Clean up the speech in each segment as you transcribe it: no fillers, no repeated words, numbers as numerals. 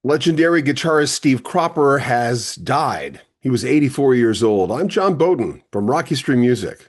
Legendary guitarist Steve Cropper has died. He was 84 years old. I'm John Bowden from Rock History Music.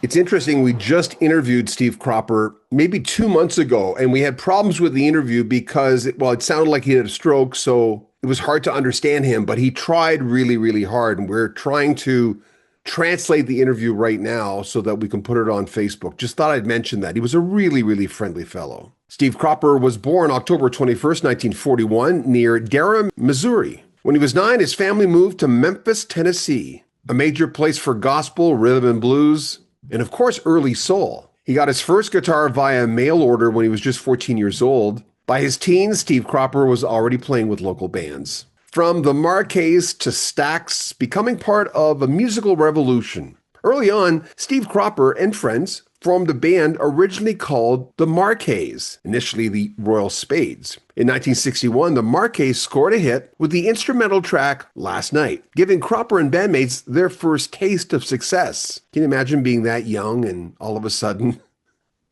It's interesting, we just interviewed Steve Cropper maybe 2 months ago, and we had problems with the interview because, it sounded like he had a stroke, so it was hard to understand him, but he tried really, really hard, and we're trying to translate the interview right now so that we can put it on Facebook. Just thought I'd mention that. He was a really, really friendly fellow. Steve Cropper was born October 21st, 1941, near Durham, Missouri. When he was 9, his family moved to Memphis, Tennessee, a major place for gospel, rhythm and blues, and of course, early soul. He got his first guitar via mail order when he was just 14 years old. By his teens, Steve Cropper was already playing with local bands. From the Marquets to Stax, becoming part of a musical revolution. Early on, Steve Cropper and friends formed a band originally called the Marquets, initially the Royal Spades. In 1961, the Marquets scored a hit with the instrumental track Last Night, giving Cropper and bandmates their first taste of success. Can you imagine being that young and all of a sudden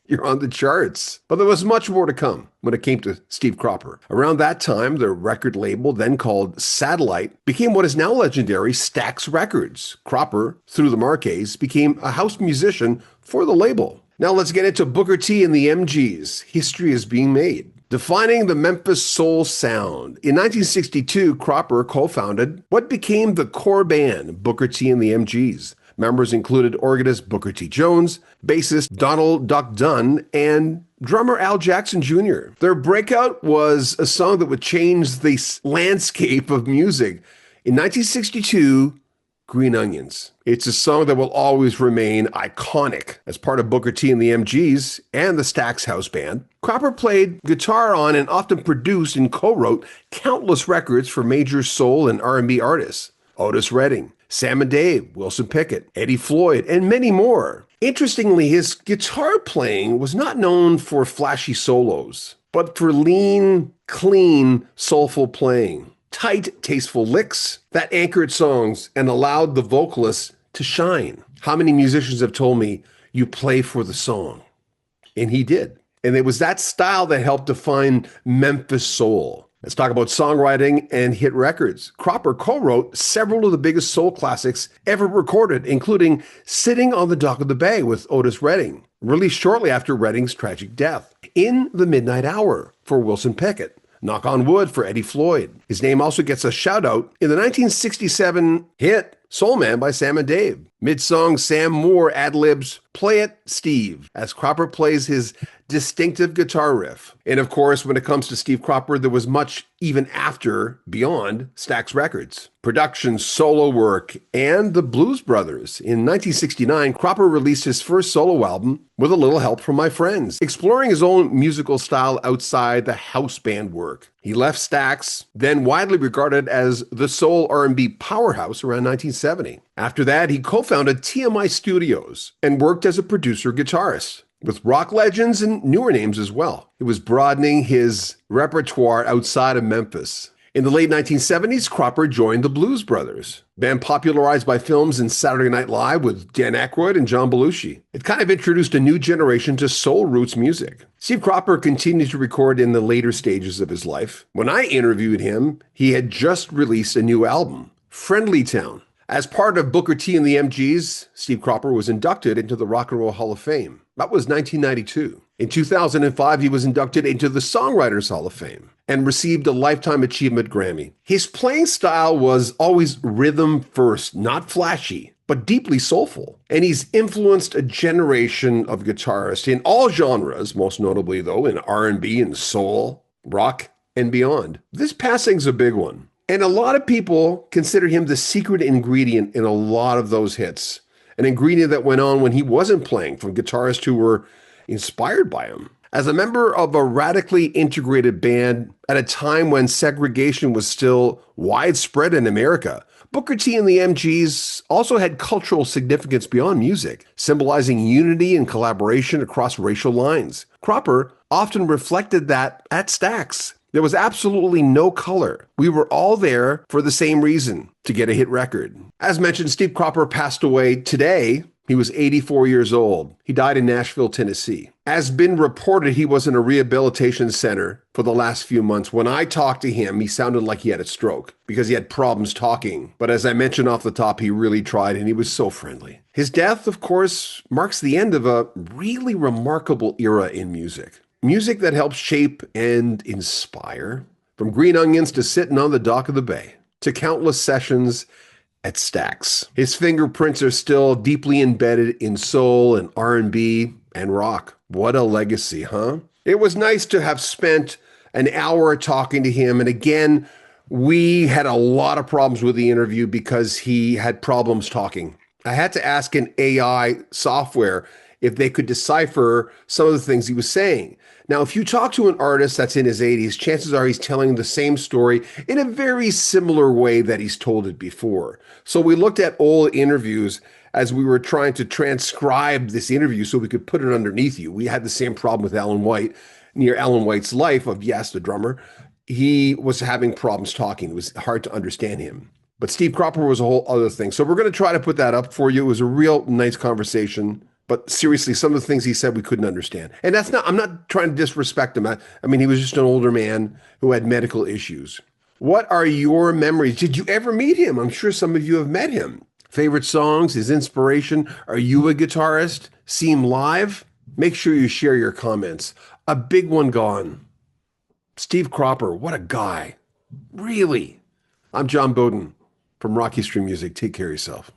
you're on the charts? But there was much more to come when it came to Steve Cropper. Around that time, the record label, then called Satellite, became what is now legendary Stax Records. Cropper, through the Marquets, became a house musician for the label. Now let's get into Booker T and the MGs. History is being made. Defining the Memphis soul sound. In 1962, Cropper co-founded what became the core band, Booker T and the MGs. Members included organist Booker T. Jones, bassist Donald Duck Dunn, and drummer Al Jackson Jr. Their breakout was a song that would change the landscape of music. In 1962, Green Onions. It's a song that will always remain iconic. As part of Booker T and the MGs and the Stax House Band, Cropper played guitar on and often produced and co-wrote countless records for major soul and R&B artists. Otis Redding, Sam and Dave, Wilson Pickett, Eddie Floyd, and many more. Interestingly, his guitar playing was not known for flashy solos, but for lean, clean, soulful playing. Tight, tasteful licks that anchored songs and allowed the vocalists to shine. How many musicians have told me, you play for the song? And he did. And it was that style that helped define Memphis soul. Let's talk about songwriting and hit records. Cropper co-wrote several of the biggest soul classics ever recorded, including Sitting on the Dock of the Bay with Otis Redding, released shortly after Redding's tragic death. In the Midnight Hour for Wilson Pickett. Knock on Wood for Eddie Floyd. His name also gets a shout out in the 1967 hit Soul Man by Sam and Dave. Mid-song, Sam Moore ad-libs Play It, Steve, as Cropper plays his distinctive guitar riff. And of course, when it comes to Steve Cropper, there was much even after, beyond Stax Records. Production, solo work, and the Blues Brothers. In 1969, Cropper released his first solo album with a little help from my friends, exploring his own musical style outside the house band work. He left Stax, then widely regarded as the soul R&B powerhouse around 1970. After that, he co-founded TMI Studios and worked as a producer-guitarist with rock legends and newer names as well. It was broadening his repertoire outside of Memphis. In the late 1970s, Cropper joined the Blues Brothers, band popularized by films and Saturday Night Live with Dan Aykroyd and John Belushi. It kind of introduced a new generation to soul roots music. Steve Cropper continued to record in the later stages of his life. When I interviewed him, he had just released a new album, Friendly Town. As part of Booker T and the MGs, Steve Cropper was inducted into the Rock and Roll Hall of Fame. That was 1992. In 2005, he was inducted into the Songwriters Hall of Fame and received a Lifetime Achievement Grammy. His playing style was always rhythm first, not flashy, but deeply soulful. And he's influenced a generation of guitarists in all genres, most notably though in R&B and soul, rock, and beyond. This passing's a big one. And a lot of people consider him the secret ingredient in a lot of those hits. An ingredient that went on when he wasn't playing, from guitarists who were inspired by him. As a member of a radically integrated band at a time when segregation was still widespread in America, Booker T and the MGs also had cultural significance beyond music, symbolizing unity and collaboration across racial lines. Cropper often reflected that at Stax. There was absolutely no color. We were all there for the same reason, to get a hit record. As mentioned, Steve Cropper passed away today He was 84 years old. He died in Nashville, Tennessee. As been reported, he was in a rehabilitation center for the last few months. When I talked to him, he sounded like he had a stroke because he had problems talking. But as I mentioned off the top, he really tried and he was so friendly. His death, of course, marks the end of a really remarkable era in music. Music that helps shape and inspire. From Green Onions to Sitting on the Dock of the Bay to countless sessions at Stax. His fingerprints are still deeply embedded in soul and R&B and rock. What a legacy, huh? It was nice to have spent an hour talking to him. And again, we had a lot of problems with the interview because he had problems talking. I had to ask an AI software if they could decipher some of the things he was saying. Now, if you talk to an artist that's in his 80s, chances are he's telling the same story in a very similar way that he's told it before. So we looked at old interviews as we were trying to transcribe this interview so we could put it underneath you. We had the same problem with Alan White. Near Alan White's life of, yes, the drummer, he was having problems talking. It was hard to understand him. But Steve Cropper was a whole other thing. So we're going to try to put that up for you. It was a real nice conversation. But seriously, some of the things he said we couldn't understand. And I'm not trying to disrespect him. I mean, he was just an older man who had medical issues. What are your memories? Did you ever meet him? I'm sure some of you have met him. Favorite songs, his inspiration. Are you a guitarist? See him live? Make sure you share your comments. A big one gone. Steve Cropper, what a guy. Really. I'm John Bowden from Rocky Stream Music. Take care of yourself.